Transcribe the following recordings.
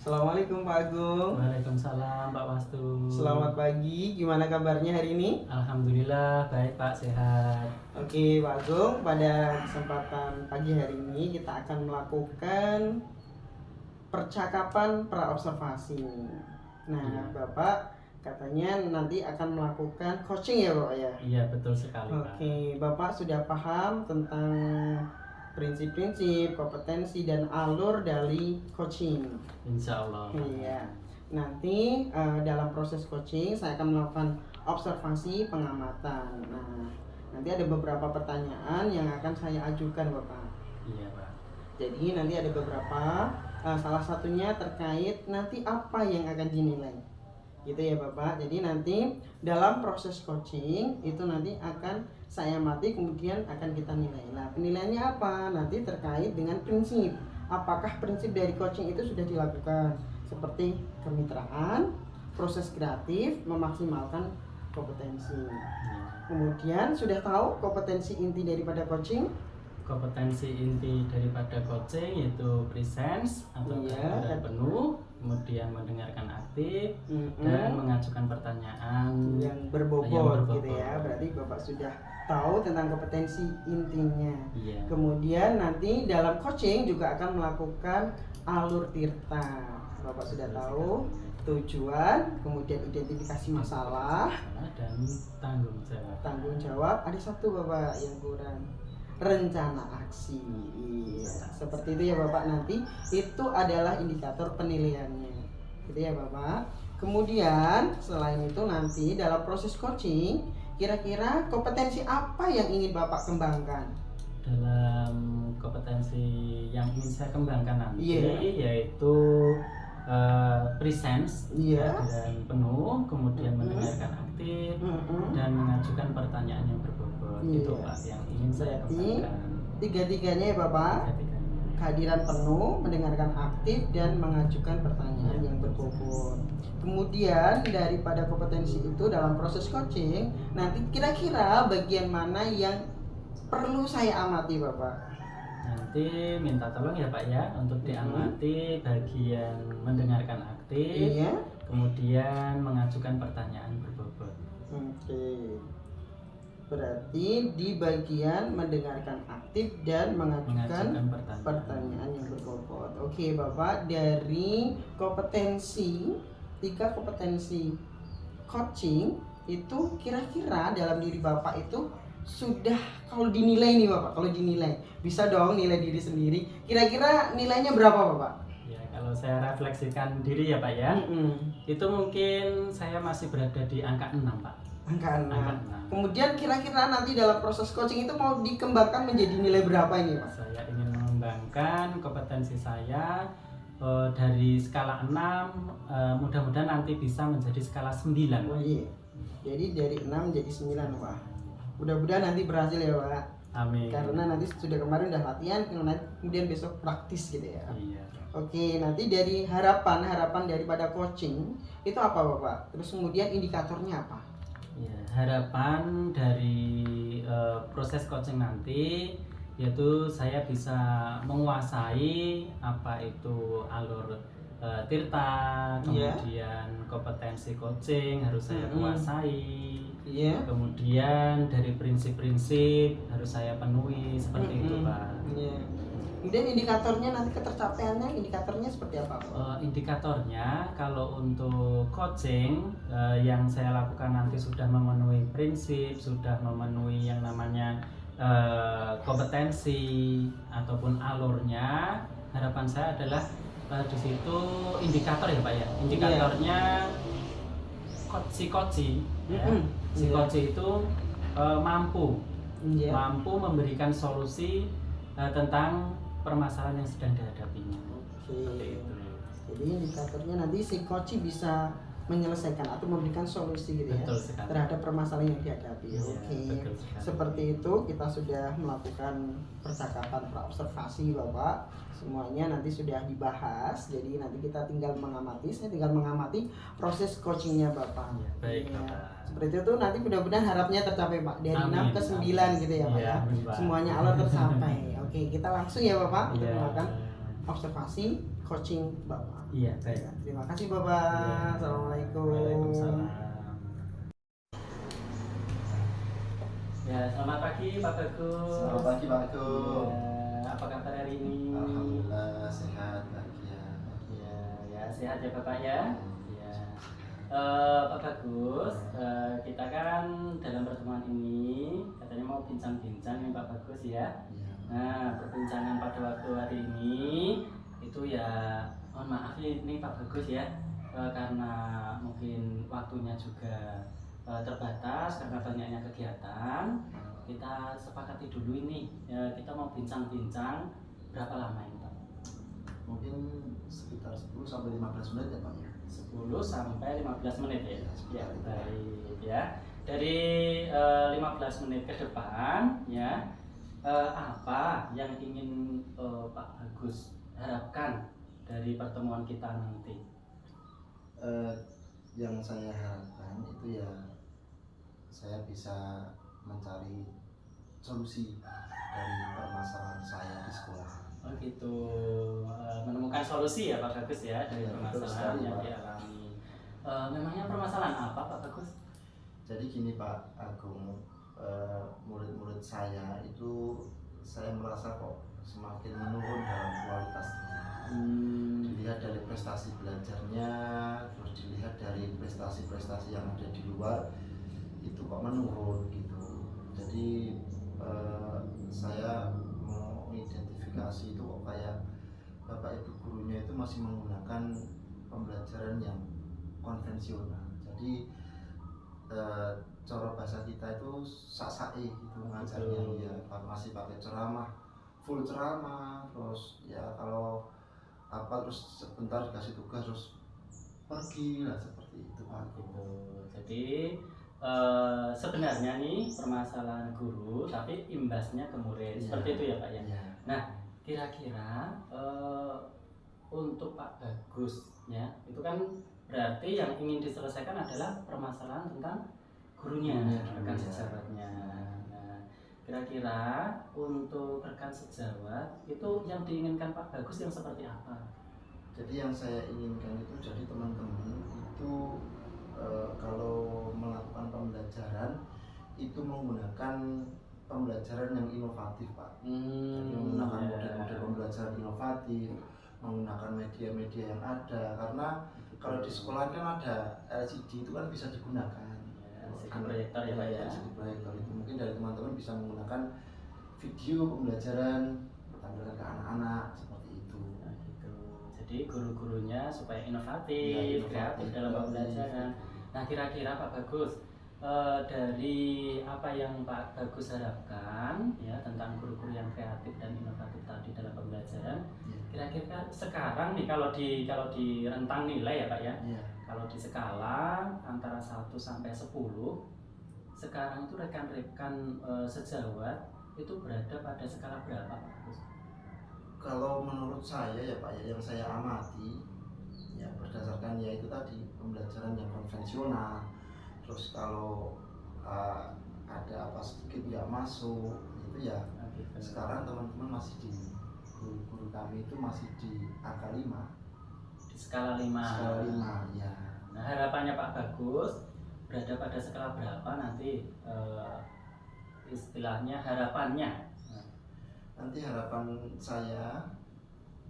Assalamualaikum Pak Agung. Waalaikumsalam Pak Wastu. Selamat pagi, gimana kabarnya hari ini? Alhamdulillah baik Pak, sehat. Oke Pak Agung, pada kesempatan pagi hari ini kita akan melakukan percakapan praobservasi. Nah Bapak katanya nanti akan melakukan coaching ya Bapak ya? Iya betul sekali Pak. Oke, Bapak sudah paham tentang prinsip-prinsip, kompetensi, dan alur dari coaching. Insya Allah. Iya. Nanti dalam proses coaching saya akan melakukan observasi pengamatan. Nah, nanti ada beberapa pertanyaan yang akan saya ajukan Bapak. Iya Pak. Jadi nanti ada beberapa, salah satunya terkait nanti apa yang akan dinilai. Gitu ya Bapak. Jadi nanti dalam proses coaching itu nanti akan saya amati kemudian akan kita nilai. Nah, penilaiannya apa? Nanti terkait dengan prinsip. Apakah prinsip dari coaching itu sudah dilakukan? Seperti kemitraan, proses kreatif, memaksimalkan kompetensi. Kemudian sudah tahu kompetensi inti daripada coaching? Kompetensi inti daripada coaching yaitu presence atau kehadiran penuh, kemudian mendengarkan aktif dan mengajukan pertanyaan yang berbobot gitu ya. Berarti Bapak sudah tahu tentang kompetensi intinya. Iya. Kemudian nanti dalam coaching juga akan melakukan alur tirta. Bapak sudah tahu tujuan, kemudian identifikasi masalah dan tanggung jawab. Tanggung jawab, ada satu Bapak yang kurang, rencana aksi. Iya, seperti itu ya Bapak. Nanti itu adalah indikator penilaiannya, gitu ya Bapak. Kemudian selain itu nanti dalam proses coaching, kira-kira kompetensi apa yang ingin Bapak kembangkan? Dalam kompetensi yang ingin saya kembangkan nanti yaitu presence, kehadiran penuh, kemudian mendengarkan aktif dan mengajukan pertanyaan yang berbobot. Itu Pak yang ingin saya kembangkan. Tiga-tiganya ya Bapak. Kehadiran penuh, mendengarkan aktif dan mengajukan pertanyaan yang berbobot. Kemudian daripada kompetensi itu dalam proses coaching, nanti kira-kira bagian mana yang perlu saya amati Bapak? Nanti minta tolong ya Pak ya untuk diamati bagian mendengarkan aktif, kemudian mengajukan pertanyaan berbobot. Oke. Berarti di bagian mendengarkan aktif dan mengajukan pertanyaan yang berbobot. Oke Bapak, dari kompetensi, 3 kompetensi coaching itu kira-kira dalam diri Bapak itu sudah, kalau dinilai nih Bapak, kalau dinilai bisa dong nilai diri sendiri, kira-kira nilainya berapa Bapak? Ya kalau saya refleksikan diri ya Pak ya, itu mungkin saya masih berada di angka 6 Pak. Angka 6. Kemudian kira-kira nanti dalam proses coaching itu mau dikembangkan menjadi nilai berapa ini Pak? Saya ingin mengembangkan kompetensi saya dari skala 6, mudah-mudahan nanti bisa menjadi skala 9. Oh iya. Jadi dari 6 jadi 9 Pak. Mudah-mudahan nanti berhasil ya Pak. Amin. Karena nanti sudah kemarin udah latihan, kemudian besok praktis gitu ya. Iya. Oke, nanti dari harapan daripada coaching itu apa Bapak? Terus kemudian indikatornya apa? Ya, harapan dari proses coaching nanti yaitu saya bisa menguasai apa itu alur tirta, kemudian kompetensi coaching harus saya kuasai. Kemudian dari prinsip-prinsip harus saya penuhi seperti itu Pak. Kemudian indikatornya nanti ketercapaiannya, indikatornya seperti apa Pak? Indikatornya kalau untuk coaching yang saya lakukan nanti sudah memenuhi prinsip, sudah memenuhi yang namanya kompetensi ataupun alurnya, harapan saya adalah di situ indikator ya Pak ya. Indikatornya si coach itu mampu memberikan solusi tentang permasalahan yang sedang dihadapinya. Oke. Jadi indikatornya nanti si coach bisa menyelesaikan atau memberikan solusi gitu ya terhadap permasalahan yang dihadapi. Oke. Seperti itu kita sudah melakukan percakapan praobservasi Bapak. Semuanya nanti sudah dibahas. Jadi nanti kita tinggal mengamati, saya tinggal mengamati proses coachingnya Bapak. Baik Bapak. Seperti itu nanti mudah-mudahan harapnya tercapai Pak. Dari 6 ke 9 gitu ya Pak ya. Semuanya alur tercapai. Oke, kita langsung ya Bapak untuk melakukan observasi coaching Bapak. Iya, baik. Terima kasih Bapak. Iya. Assalamualaikum. Waalaikumsalam. Ya, selamat pagi Pak Bagus. Selamat pagi Pak Agung. Ya, apa kabar hari ini? Alhamdulillah sehat, bahagia. Ya, sehat ya Bapak ya. Ya. Pak Bagus, kita kan dalam pertemuan ini katanya mau bincang-bincang nih Pak Bagus ya. Iya. Nah, perbincangan pada waktu hari ini itu ya mohon maaf ini Pak Bagus ya, karena mungkin waktunya juga terbatas karena banyaknya kegiatan. Kita sepakati dulu ini ya, kita mau bincang-bincang berapa lama ini Pak? Mungkin sekitar 10 sampai 15 menit ya Pak ya. 10 sampai 15 menit ya. Ya, baik ya. Dari 15 menit ke depan ya, apa yang ingin Pak Bagus harapkan dari pertemuan kita nanti? Yang saya harapkan itu ya saya bisa mencari solusi dari permasalahan saya di sekolah. Oh gitu, menemukan solusi ya Pak Bagus ya dari Ya, permasalahan betul yang sekali, Pak. dialami. Memangnya permasalahan apa Pak Bagus? Jadi gini Pak Agung, murid-murid saya itu saya merasa kok semakin menurun dalam kualitasnya. Dilihat dari prestasi belajarnya, terus dilihat dari prestasi-prestasi yang ada di luar itu kok menurun gitu. Jadi saya mau identifikasi itu kok kayak bapak ibu gurunya itu masih menggunakan pembelajaran yang konvensional. Jadi cara bahasa kita itu sak-sae gitu ngajarnya ya, masih pakai ceramah, full ceramah, terus ya kalau apa terus sebentar dikasih tugas terus pergi lah, seperti itu Pak. Gitu. Jadi sebenarnya nih permasalahan guru tapi imbasnya ke murid, seperti itu ya Pak ya. Nah, kira-kira untuk Pak Bagus ya, itu kan berarti yang ingin diselesaikan adalah permasalahan tentang gurunya, rekan sejawatnya. Nah, kira-kira untuk rekan sejawat itu yang diinginkan Pak Bagus yang seperti apa? Jadi yang saya inginkan itu jadi teman-teman itu kalau melakukan pembelajaran itu menggunakan pembelajaran yang inovatif Pak. Jadi menggunakan model-model pembelajaran inovatif, menggunakan media-media yang ada, karena kalau di sekolah kan ada LCD itu kan bisa digunakan. LCD proyektor ya Pak ya. LCD proyektor itu mungkin dari teman-teman bisa menggunakan video pembelajaran ditampilkan ke anak-anak seperti itu. Nah, gitu. Jadi guru-gurunya supaya inovatif, kreatif dalam pembelajaran. Nah, kira-kira Pak Bagus dari apa yang Pak Bagus harapkan ya tentang guru-guru yang kreatif dan inovatif tadi dalam pembelajaran, kira-kira sekarang nih kalau di rentang nilai ya Pak ya, kalau di skala antara 1 sampai 10, sekarang itu rekan-rekan sejawat itu berada pada skala berapa Pak Bagus? Kalau menurut saya ya Pak ya, yang saya amati ya berdasarkan ya itu tadi pembelajaran yang konvensional, terus kalau ada apa sedikit nggak masuk itu ya sekarang teman-teman masih di guru-guru kami itu masih di angka 5, di skala 5. Skala 5 ya. Nah, harapannya Pak Bagus berada pada skala berapa nanti, istilahnya harapannya? Nanti harapan saya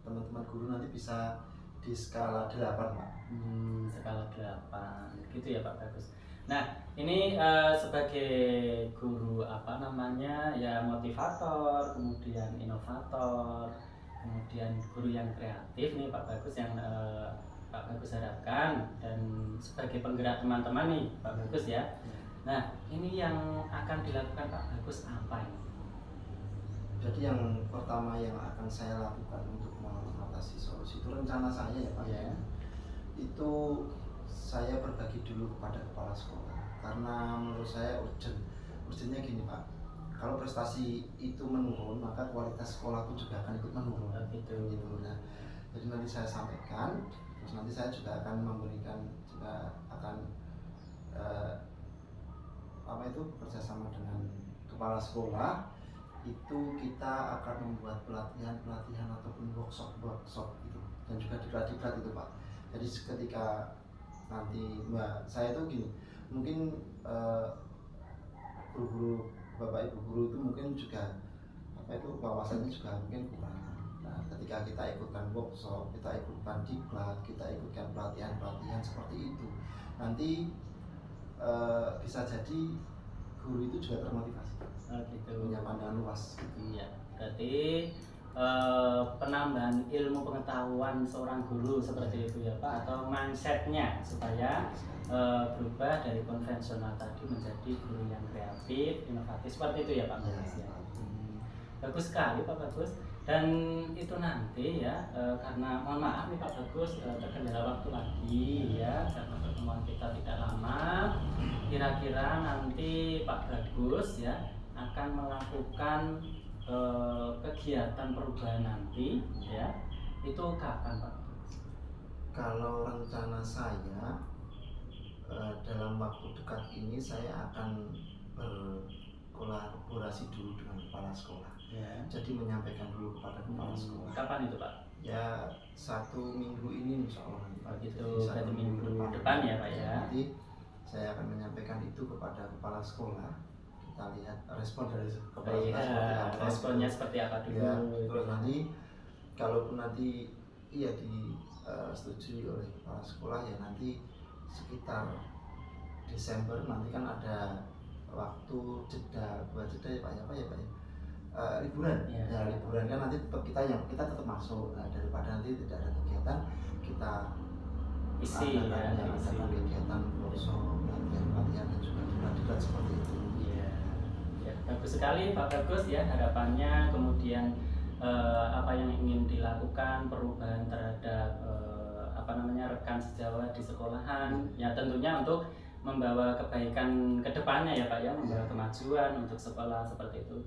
teman-teman guru nanti bisa di skala 8 Pak. Skala 8 gitu ya Pak Bagus. Nah, ini sebagai guru apa namanya ya, motivator, kemudian inovator, kemudian guru yang kreatif nih Pak Bagus yang Pak Bagus harapkan, dan sebagai penggerak teman-teman nih Pak Bagus ya. Nah, ini yang akan dilakukan Pak Bagus apa ini? Jadi yang pertama yang akan saya lakukan untuk mengatasi solusi itu rencana saya ya Pak ya. Itu saya berbagi dulu kepada kepala sekolah, karena menurut saya urgentnya gini Pak, kalau prestasi itu menurun maka kualitas sekolah pun juga akan ikut menurun gitu. Nah, jadi nanti saya sampaikan, terus nanti saya juga akan memberikan, juga akan kerjasama dengan kepala sekolah, itu kita akan membuat pelatihan ataupun workshop itu, dan juga diklat itu Pak. Jadi ketika nanti saya tuh gini, mungkin guru-guru, bapak ibu guru itu mungkin juga wawasannya juga mungkin kurang. Nah, ketika kita ikutkan workshop, kita ikutkan diklat, kita ikutkan pelatihan seperti itu, nanti bisa jadi guru itu juga termotivasi, punya pandangan luas. Iya, berarti penambahan ilmu pengetahuan seorang guru seperti itu ya Pak, atau mindsetnya supaya berubah dari konvensional tadi menjadi guru yang kreatif, inovatif, seperti itu ya Pak Bagus ya. Bagus sekali Pak Bagus. Dan itu nanti ya, karena mohon maaf nih Pak Bagus, terkendala waktu lagi ya, karena pertemuan kita tidak lama. Kira-kira nanti Pak Bagus ya akan melakukan kegiatan perubahan nanti ya, itu kapan Pak? Kalau rencana saya dalam waktu dekat ini saya akan berkolaborasi dulu dengan kepala sekolah Ya. Jadi menyampaikan dulu kepada kepala sekolah. Kapan itu Pak? Ya 1 minggu ini insya Allah. Begitu, berarti minggu depan ya Pak ya. Nanti saya akan menyampaikan itu kepada kepala sekolah. Kita lihat respon dari kepala sekolah seperti apa. Responnya seperti apa dulu. Ya, terus nanti kalaupun nanti disetujui oleh kepala sekolah, ya nanti sekitar Desember nanti kan ada waktu buat jeda ya Pak ya, liburan. Ya liburan kan nanti tetap kita tetap masuk. Nah, daripada nanti tidak ada kegiatan, kita isi ya, isi kegiatan workshop, latihan dan juga diklat seperti itu. Iya. Ya, bagus sekali Pak Bagus ya, harapannya kemudian apa yang ingin dilakukan, perubahan terhadap rekan sejawat di sekolahan, ya tentunya untuk membawa kebaikan ke depannya ya Pak ya, membawa kemajuan untuk sekolah seperti itu.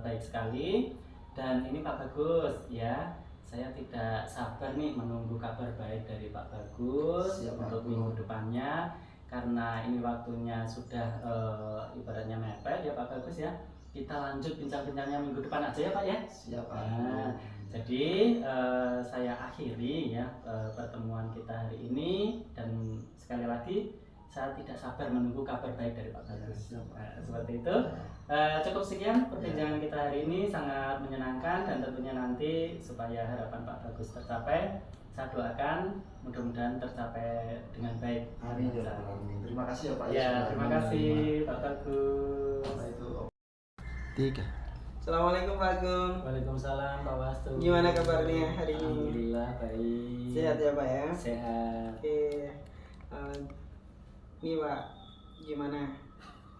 Baik sekali. Dan ini Pak Bagus ya, saya tidak sabar nih menunggu kabar baik dari Pak Bagus. Siap, untuk minggu depannya, karena ini waktunya sudah ibaratnya mepet ya Pak Bagus ya. Kita lanjut bincang-bincangnya minggu depan aja ya Pak ya. Siap Pak. Nah, jadi saya akhiri ya pertemuan kita hari ini, dan sekali lagi saya tidak sabar menunggu kabar baik dari Pak Bagus. Seperti itu. Cukup sekian perbincangan kita hari ini, sangat menyenangkan, dan tentunya nanti supaya harapan Pak Bagus tercapai, saya doakan mudah-mudahan tercapai dengan baik. Amin ya Pak. Terima kasih ya Pak. Ya, terima kasih Pak Bagus. Itu 3. Assalamualaikum Pak Agung. Waalaikumsalam Pak Wastu. Gimana kabarnya hari ini? Alhamdulillah baik. Sehat ya Pak ya? Sehat. Oke. Nih Pak, gimana?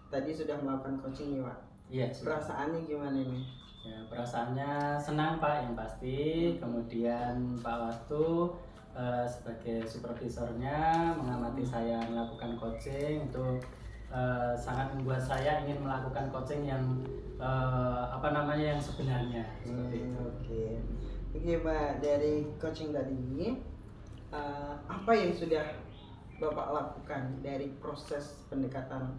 Tadi sudah melakukan coaching nih Pak. Iya. Perasaannya gimana nih? Ya, perasaannya senang Pak yang pasti. Kemudian Pak Wastu sebagai supervisornya mengamati saya melakukan coaching, itu sangat membuat saya ingin melakukan coaching yang yang sebenarnya seperti itu. Oke Pak, dari coaching tadi apa yang sudah Bapak lakukan dari proses pendekatan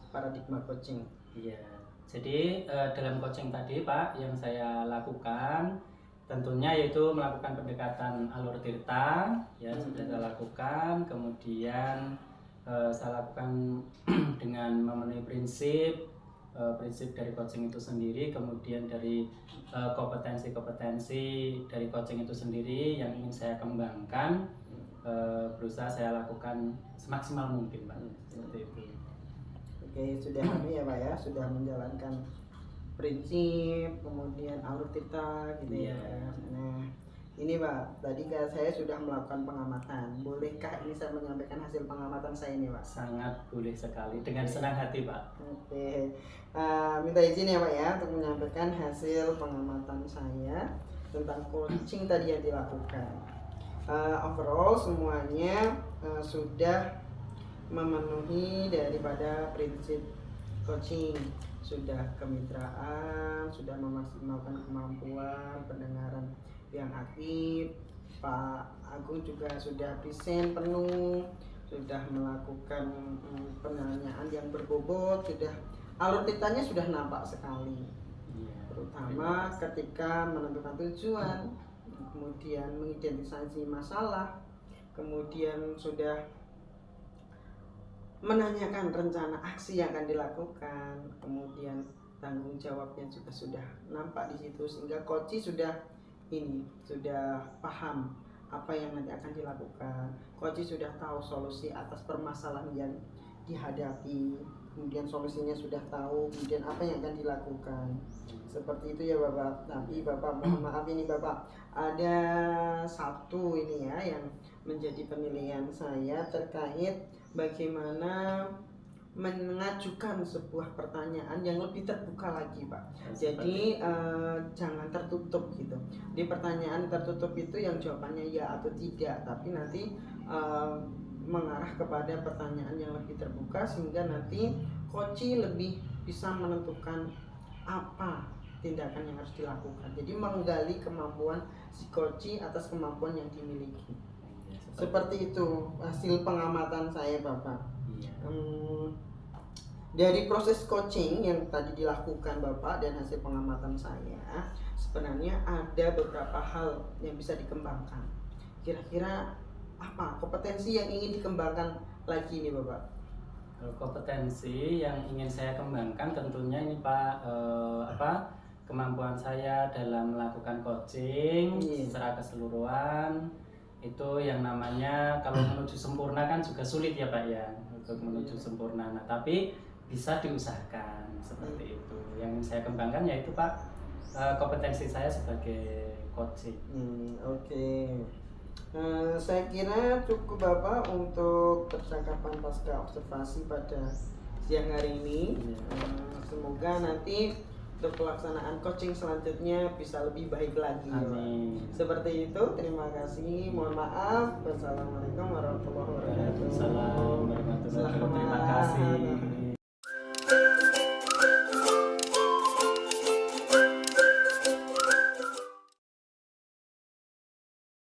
paradigma coaching? Iya, jadi dalam coaching tadi Pak, yang saya lakukan tentunya yaitu melakukan pendekatan alur tirta ya, sudah saya lakukan. Kemudian saya lakukan dengan memenuhi prinsip dari coaching itu sendiri, kemudian dari kompetensi-kompetensi dari coaching itu sendiri yang ingin saya kembangkan, berusaha saya lakukan semaksimal mungkin Pak, seperti itu. Oke, sudah ya Pak ya, sudah menjalankan prinsip, kemudian alur tirta gitu ya. Nah, ini Pak, tadi saya sudah melakukan pengamatan. Bolehkah ini saya menyampaikan hasil pengamatan saya ini Pak? Sangat boleh sekali, dengan senang hati Pak. Oke, minta izin ya Pak ya untuk menyampaikan hasil pengamatan saya tentang coaching tadi yang dilakukan. Overall semuanya sudah memenuhi daripada prinsip coaching, sudah kemitraan, sudah memaksimalkan kemampuan pendengaran yang aktif. Pak Agung juga sudah present penuh, sudah melakukan penanyaan yang berbobot, sudah alur tirtanya sudah nampak sekali, terutama ketika menentukan tujuan kemudian mengidentifikasi masalah, kemudian sudah menanyakan rencana aksi yang akan dilakukan, kemudian tanggung jawabnya juga sudah nampak di situ, sehingga coach sudah paham apa yang nanti akan dilakukan. Coach sudah tahu solusi atas permasalahan yang dihadapi, kemudian solusinya sudah tahu, kemudian apa yang akan dilakukan. Seperti itu ya Bapak. Tapi Bapak mohon maaf ini Bapak, ada satu ini ya yang menjadi penilaian saya terkait bagaimana mengajukan sebuah pertanyaan yang lebih terbuka lagi Pak. Jadi jangan tertutup gitu. Di pertanyaan tertutup itu yang jawabannya ya atau tidak, tapi nanti mengarah kepada pertanyaan yang lebih terbuka, sehingga nanti coach lebih bisa menentukan apa tindakan yang harus dilakukan. Jadi menggali kemampuan si coach atas kemampuan yang dimiliki. Seperti itu hasil pengamatan saya Bapak. Dari proses coaching yang tadi dilakukan Bapak dan hasil pengamatan saya, sebenarnya ada beberapa hal yang bisa dikembangkan. Kira-kira apa kompetensi yang ingin dikembangkan lagi nih Bapak? Kompetensi yang ingin saya kembangkan tentunya ini Pak, kemampuan saya dalam melakukan coaching secara keseluruhan. Itu yang namanya kalau menuju sempurna kan juga sulit ya Pak ya, untuk menuju sempurna. Nah, tapi bisa diusahakan seperti itu. Yang ingin saya kembangkan yaitu Pak, kompetensi saya sebagai coaching. Oke. Saya kira cukup Bapak untuk percakapan pasca observasi pada siang hari ini. Semoga nanti untuk pelaksanaan coaching selanjutnya bisa lebih baik lagi. Amin. Seperti itu, terima kasih. Mohon maaf. Wassalamualaikum warahmatullahi wabarakatuh. Waalaikumsalam warahmatullahi wabarakatuh. Terima kasih.